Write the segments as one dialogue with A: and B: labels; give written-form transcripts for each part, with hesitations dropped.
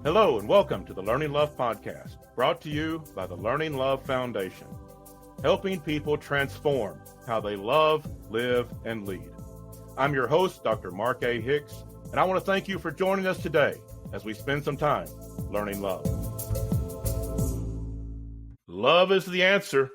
A: Hello and welcome to the Learning Love Podcast, brought to you by the Learning Love Foundation, helping people transform how they love, live, and lead. I'm your host, Dr. Mark A. Hicks, and I want to thank you for joining us today as we spend some time learning love. Love is the answer.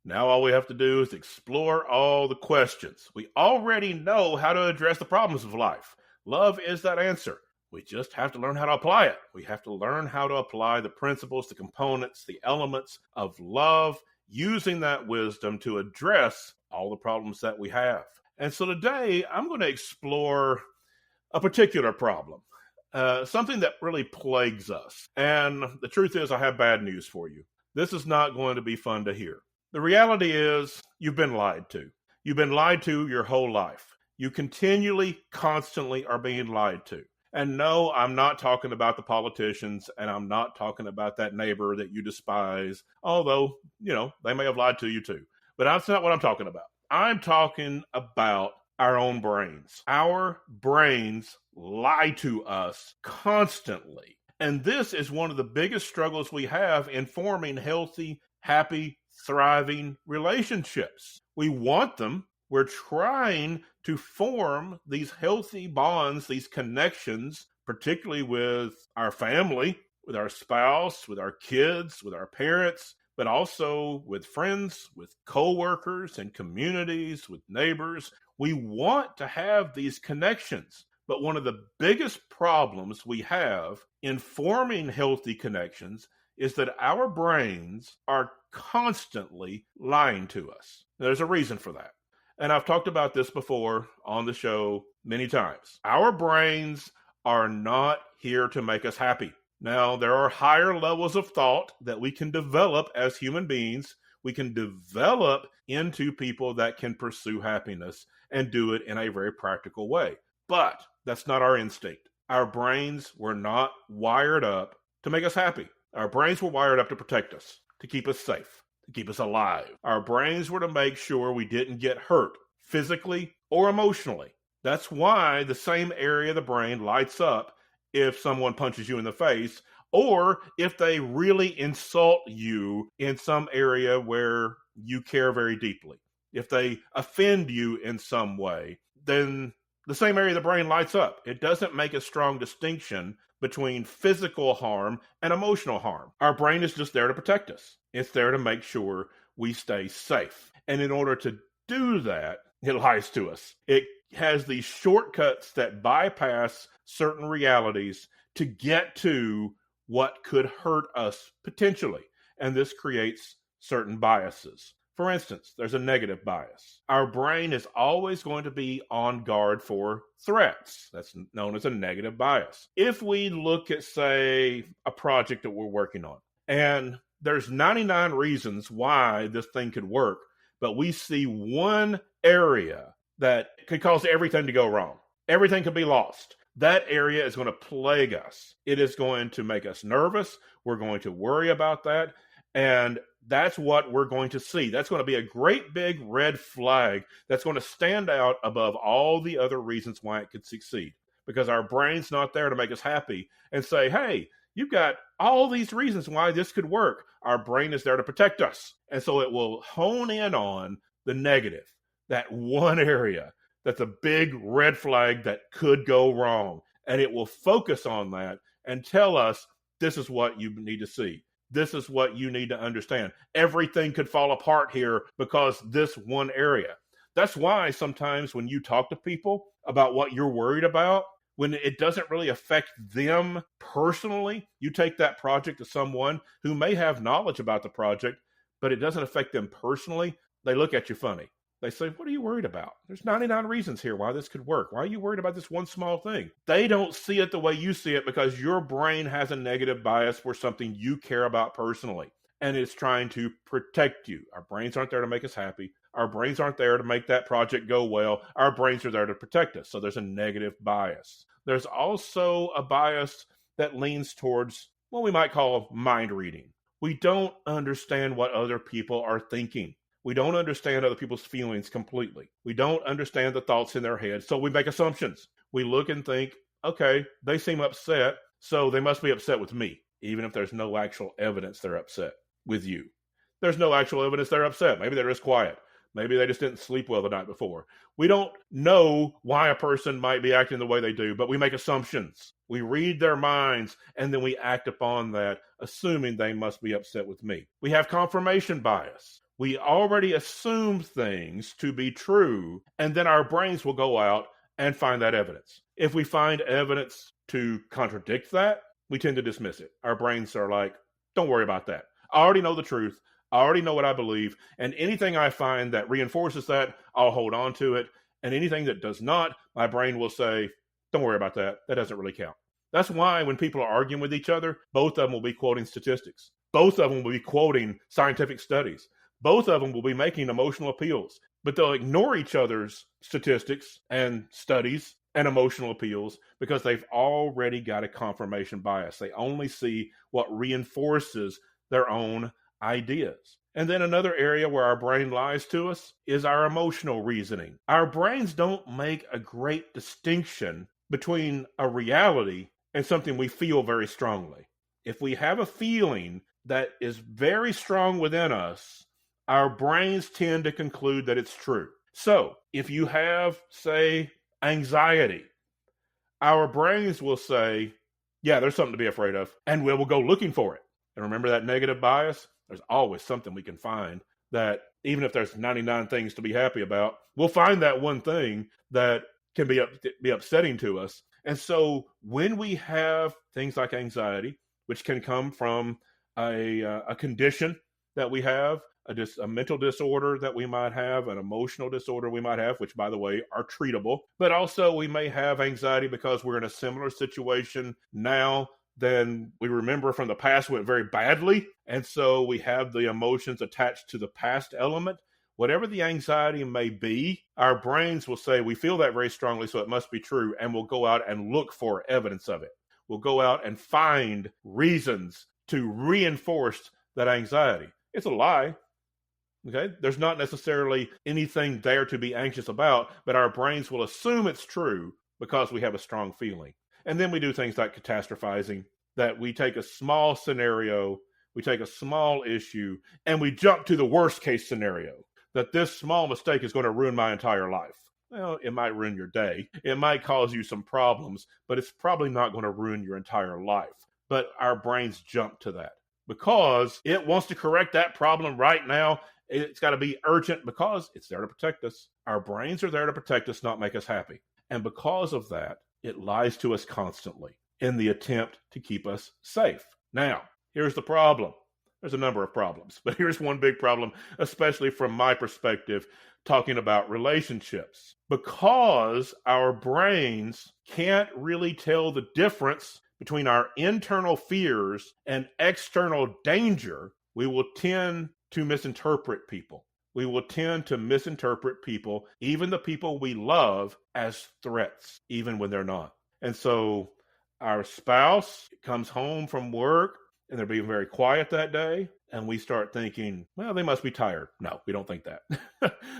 A: Now all we have to do is explore all the questions. We already know how to address the problems of life. Love is that answer. We just have to learn how to apply it. We have to learn how to apply the principles, the components, the elements of love, using that wisdom to address all the problems that we have. And so today I'm going to explore a particular problem, something that really plagues us. And the truth is, I have bad news for you. This is not going to be fun to hear. The reality is you've been lied to. You've been lied to your whole life. You continually, constantly are being lied to. And no, I'm not talking about the politicians, and I'm not talking about that neighbor that you despise, although, they may have lied to you too. But that's not what I'm talking about. I'm talking about our own brains. Our brains lie to us constantly. And this is one of the biggest struggles we have in forming healthy, happy, thriving relationships. We want them. We're trying to form these healthy bonds, these connections, particularly with our family, with our spouse, with our kids, with our parents, but also with friends, with coworkers and communities, with neighbors. We want to have these connections. But one of the biggest problems we have in forming healthy connections is that our brains are constantly lying to us. There's a reason for that. And I've talked about this before on the show many times. Our brains are not here to make us happy. Now, there are higher levels of thought that we can develop as human beings. We can develop into people that can pursue happiness and do it in a very practical way. But that's not our instinct. Our brains were not wired up to make us happy. Our brains were wired up to protect us, to keep us safe, to keep us alive. Our brains were to make sure we didn't get hurt physically or emotionally. That's why the same area of the brain lights up if someone punches you in the face or if they really insult you in some area where you care very deeply. If they offend you in some way, then the same area of the brain lights up. It doesn't make a strong distinction between physical harm and emotional harm. Our brain is just there to protect us. It's there to make sure we stay safe. And in order to do that, it lies to us. It has these shortcuts that bypass certain realities to get to what could hurt us potentially. And this creates certain biases. For instance, there's a negative bias. Our brain is always going to be on guard for threats. That's known as a negative bias. If we look at, say, a project that we're working on, and there's 99 reasons why this thing could work, but we see one area that could cause everything to go wrong. Everything could be lost. That area is going to plague us. It is going to make us nervous. We're going to worry about that. And that's what we're going to see. That's going to be a great big red flag that's going to stand out above all the other reasons why it could succeed. Because our brain's not there to make us happy and say, hey, you've got all these reasons why this could work. Our brain is there to protect us. And so it will hone in on the negative, that one area that's a big red flag that could go wrong. And it will focus on that and tell us, this is what you need to see. This is what you need to understand. Everything could fall apart here because this one area. That's why sometimes when you talk to people about what you're worried about, when it doesn't really affect them personally, you take that project to someone who may have knowledge about the project, but it doesn't affect them personally, they look at you funny. They say, what are you worried about? There's 99 reasons here why this could work. Why are you worried about this one small thing? They don't see it the way you see it because your brain has a negative bias for something you care about personally. And it's trying to protect you. Our brains aren't there to make us happy. Our brains aren't there to make that project go well. Our brains are there to protect us. So there's a negative bias. There's also a bias that leans towards what we might call mind reading. We don't understand what other people are thinking. We don't understand other people's feelings completely. We don't understand the thoughts in their head, so we make assumptions. We look and think, okay, they seem upset, So they must be upset with me, even if there's no actual evidence they're upset with you. There's no actual evidence they're upset. Maybe they're just quiet. Maybe they just didn't sleep well the night before. We don't know why a person might be acting the way they do, but we make assumptions. We read their minds, and then we act upon that, assuming they must be upset with me. We have confirmation bias. We already assume things to be true, and then our brains will go out and find that evidence. If we find evidence to contradict that, we tend to dismiss it. Our brains are like, don't worry about that. I already know the truth. I already know what I believe, and anything I find that reinforces that, I'll hold on to it. And anything that does not, my brain will say, don't worry about that. That doesn't really count. That's why when people are arguing with each other, both of them will be quoting statistics. Both of them will be quoting scientific studies. Both of them will be making emotional appeals, but they'll ignore each other's statistics and studies and emotional appeals because they've already got a confirmation bias. They only see what reinforces their own ideas. And then another area where our brain lies to us is our emotional reasoning. Our brains don't make a great distinction between a reality and something we feel very strongly. If we have a feeling that is very strong within us, our brains tend to conclude that it's true. So if you have, say, anxiety, our brains will say, yeah, there's something to be afraid of, and we will go looking for it. And remember that negative bias? There's always something we can find that, even if there's 99 things to be happy about, we'll find that one thing that can be upsetting to us. And so when we have things like anxiety, which can come from a condition that we have, a mental disorder that we might have, an emotional disorder we might have, which, by the way, are treatable. But also we may have anxiety because we're in a similar situation now than we remember from the past went very badly. And so we have the emotions attached to the past element. Whatever the anxiety may be, our brains will say, we feel that very strongly, so it must be true. And we'll go out and look for evidence of it. We'll go out and find reasons to reinforce that anxiety. It's a lie. Okay, there's not necessarily anything there to be anxious about, but our brains will assume it's true because we have a strong feeling. And then we do things like catastrophizing, that we take a small scenario, we take a small issue, and we jump to the worst case scenario, that this small mistake is going to ruin my entire life. Well, it might ruin your day. It might cause you some problems, but it's probably not going to ruin your entire life. But our brains jump to that because it wants to correct that problem right now. It's got to be urgent because it's there to protect us. Our brains are there to protect us, not make us happy. And because of that, it lies to us constantly in the attempt to keep us safe. Now, here's the problem. There's a number of problems, but here's one big problem, especially from my perspective, talking about relationships. Because our brains can't really tell the difference between our internal fears and external danger, we will tend to misinterpret people. We will tend to misinterpret people, even the people we love, as threats, even when they're not. And so our spouse comes home from work and they're being very quiet that day, and we start thinking, well, they must be tired. No, we don't think that.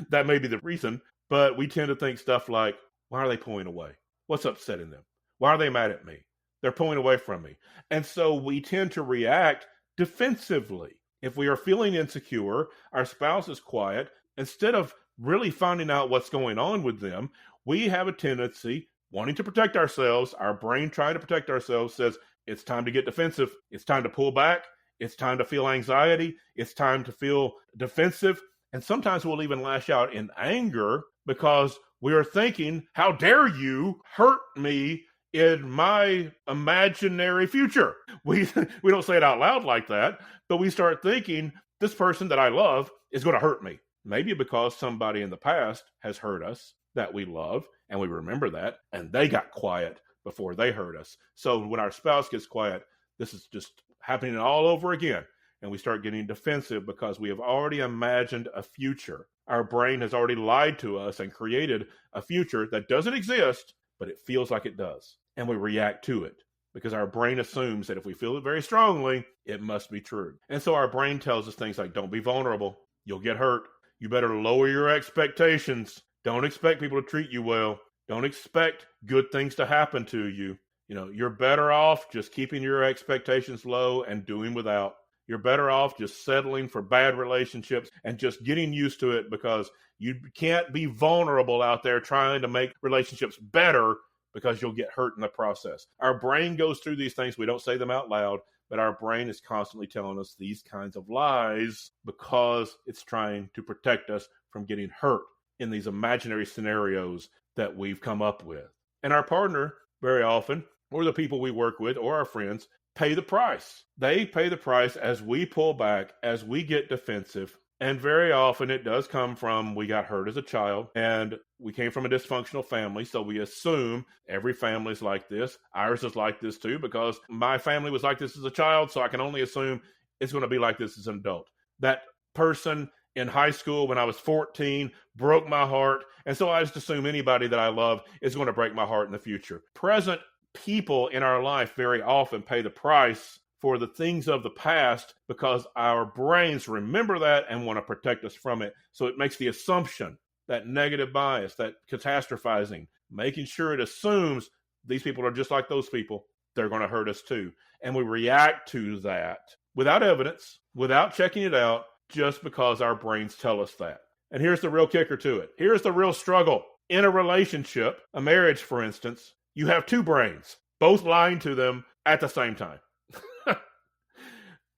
A: That may be the reason, but we tend to think stuff like, why are they pulling away? What's upsetting them? Why are they mad at me? They're pulling away from me. And so we tend to react defensively. If we are feeling insecure, our spouse is quiet, instead of really finding out what's going on with them, we have a tendency, wanting to protect ourselves, our brain trying to protect ourselves says, it's time to get defensive. It's time to pull back. It's time to feel anxiety. It's time to feel defensive. And sometimes we'll even lash out in anger because we are thinking, how dare you hurt me in my imaginary future? We don't say it out loud like that, but we start thinking, this person that I love is going to hurt me. Maybe because somebody in the past has hurt us that we love, and we remember that, and they got quiet before they hurt us. So when our spouse gets quiet, this is just happening all over again. And we start getting defensive because we have already imagined a future. Our brain has already lied to us and created a future that doesn't exist, but it feels like it does. And we react to it because our brain assumes that if we feel it very strongly, it must be true. And so our brain tells us things like, don't be vulnerable. You'll get hurt. You better lower your expectations. Don't expect people to treat you well. Don't expect good things to happen to you. You're better off just keeping your expectations low and doing without. You're better off just settling for bad relationships and just getting used to it, because you can't be vulnerable out there trying to make relationships better, because you'll get hurt in the process. Our brain goes through these things. We don't say them out loud, but our brain is constantly telling us these kinds of lies because it's trying to protect us from getting hurt in these imaginary scenarios that we've come up with. And our partner, very often, or the people we work with, or our friends, pay the price. They pay the price as we pull back, as we get defensive. And very often it does come from, we got hurt as a child and we came from a dysfunctional family. So we assume every family is like this. Ours is like this too, because my family was like this as a child. So I can only assume it's going to be like this as an adult. That person in high school when I was 14 broke my heart. And so I just assume anybody that I love is going to break my heart in the future. Present people in our life very often pay the price for the things of the past, because our brains remember that and want to protect us from it. So it makes the assumption, that negative bias, that catastrophizing, making sure it assumes these people are just like those people. They're going to hurt us too. And we react to that without evidence, without checking it out, just because our brains tell us that. And here's the real kicker to it. Here's the real struggle. In a relationship, a marriage, for instance, you have two brains, both lying to them at the same time.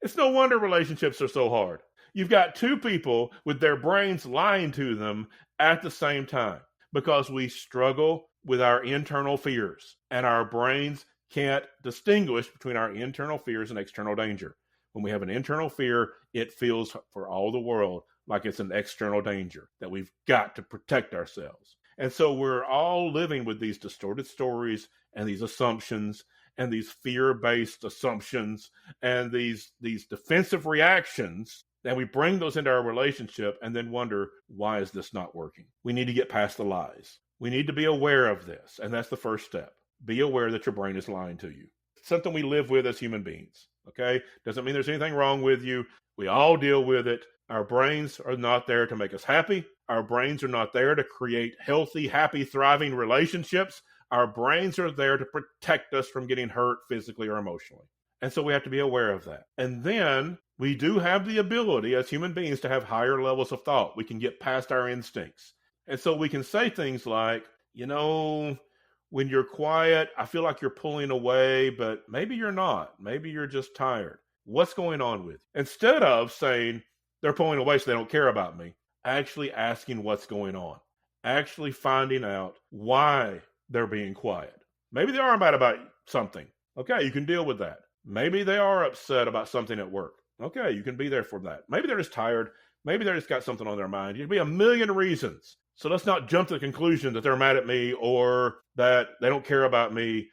A: It's no wonder relationships are so hard. You've got two people with their brains lying to them at the same time, because we struggle with our internal fears, and our brains can't distinguish between our internal fears and external danger. When we have an internal fear, it feels for all the world like it's an external danger, that we've got to protect ourselves. And so we're all living with these distorted stories and these assumptions and these fear-based assumptions and these defensive reactions, that we bring those into our relationship and then wonder, why is this not working? We need to get past the lies. We need to be aware of this. And that's the first step. Be aware that your brain is lying to you. It's something we live with as human beings. Okay? Doesn't mean there's anything wrong with you. We all deal with it. Our brains are not there to make us happy. Our brains are not there to create healthy, happy, thriving relationships. Our brains are there to protect us from getting hurt physically or emotionally. And so we have to be aware of that. And then we do have the ability as human beings to have higher levels of thought. We can get past our instincts. And so we can say things like, when you're quiet, I feel like you're pulling away, but maybe you're not. Maybe you're just tired. What's going on with you? Instead of saying they're pulling away so they don't care about me, actually asking what's going on, actually finding out why they're being quiet. Maybe they are mad about something. Okay, you can deal with that. Maybe they are upset about something at work. Okay, you can be there for that. Maybe they're just tired. Maybe they just got something on their mind. There'd be a million reasons. So let's not jump to the conclusion that they're mad at me or that they don't care about me.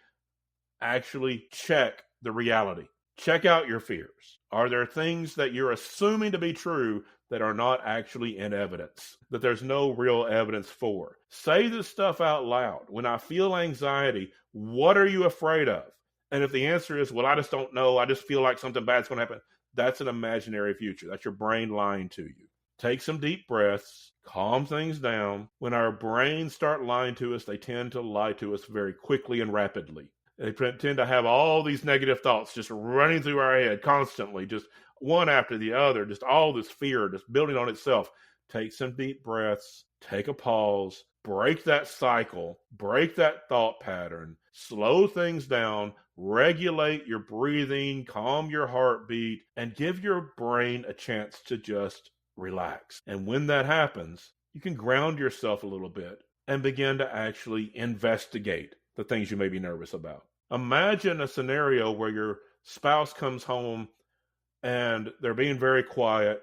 A: Actually check the reality. Check out your fears. Are there things that you're assuming to be true that are not actually in evidence, that there's no real evidence for? Say this stuff out loud. When I feel anxiety, what are you afraid of? And if the answer is, well, I just don't know, I just feel like something bad's going to happen, that's an imaginary future. That's your brain lying to you. Take some deep breaths, calm things down. When our brains start lying to us, they tend to lie to us very quickly and rapidly. They tend to have all these negative thoughts just running through our head constantly, just one after the other, just all this fear just building on itself. Take some deep breaths, take a pause, break that cycle, break that thought pattern, slow things down, regulate your breathing, calm your heartbeat, and give your brain a chance to just relax. And when that happens, you can ground yourself a little bit and begin to actually investigate the things you may be nervous about. Imagine a scenario where your spouse comes home and they're being very quiet,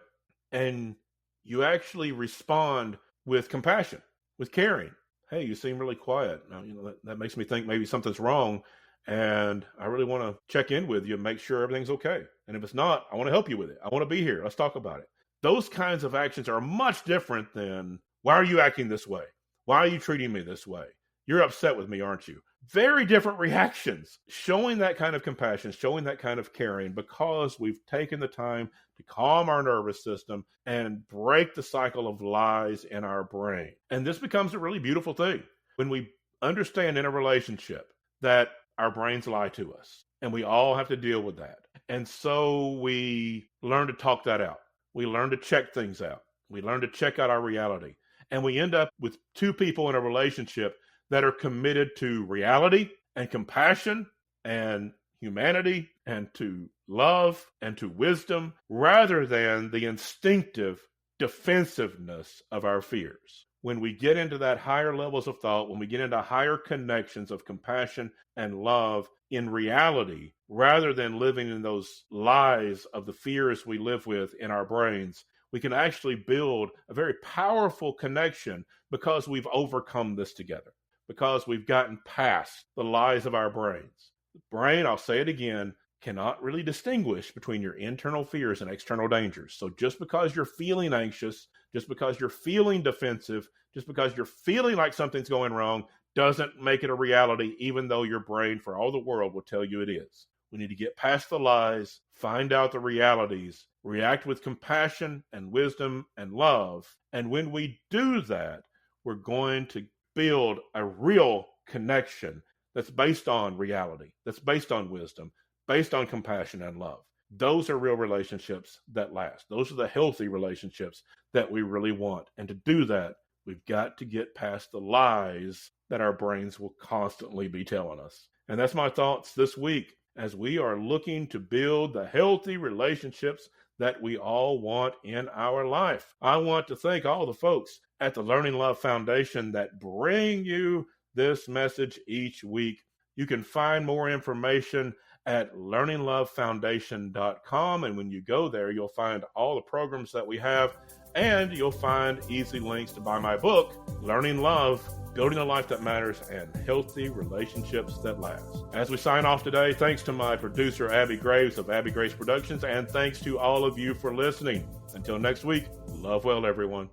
A: and you actually respond with compassion, with caring. Hey, you seem really quiet. Now, that makes me think maybe something's wrong, and I really want to check in with you and make sure everything's okay. And if it's not, I want to help you with it. I want to be here. Let's talk about it. Those kinds of actions are much different than, why are you acting this way? Why are you treating me this way? You're upset with me, aren't you? Very different reactions. Showing that kind of compassion, showing that kind of caring, because we've taken the time to calm our nervous system and break the cycle of lies in our brain. And this becomes a really beautiful thing when we understand in a relationship that our brains lie to us. And we all have to deal with that. And so we learn to talk that out. We learn to check things out. We learn to check out our reality. And we end up with two people in a relationship that are committed to reality and compassion and humanity and to love and to wisdom rather than the instinctive defensiveness of our fears. When we get into that higher levels of thought, when we get into higher connections of compassion and love in reality, rather than living in those lies of the fears we live with in our brains, we can actually build a very powerful connection because we've overcome this together, because we've gotten past the lies of our brains. The brain, I'll say it again, cannot really distinguish between your internal fears and external dangers. So just because you're feeling anxious, just because you're feeling defensive, just because you're feeling like something's going wrong, doesn't make it a reality, even though your brain, for all the world, will tell you it is. We need to get past the lies, find out the realities, react with compassion and wisdom and love. And when we do that, we're going to build a real connection that's based on reality, that's based on wisdom, based on compassion and love. Those are real relationships that last. Those are the healthy relationships that we really want. And to do that, we've got to get past the lies that our brains will constantly be telling us. And that's my thoughts this week as we are looking to build the healthy relationships that we all want in our life. I want to thank all the folks at the Learning Love Foundation that bring you this message each week. You can find more information at learninglovefoundation.com. And when you go there, you'll find all the programs that we have, and you'll find easy links to buy my book, Learning Love, Building a Life That Matters, and Healthy Relationships That Last. As we sign off today, thanks to my producer, Abby Graves of Abby Graves Productions, and thanks to all of you for listening. Until next week, love well, everyone.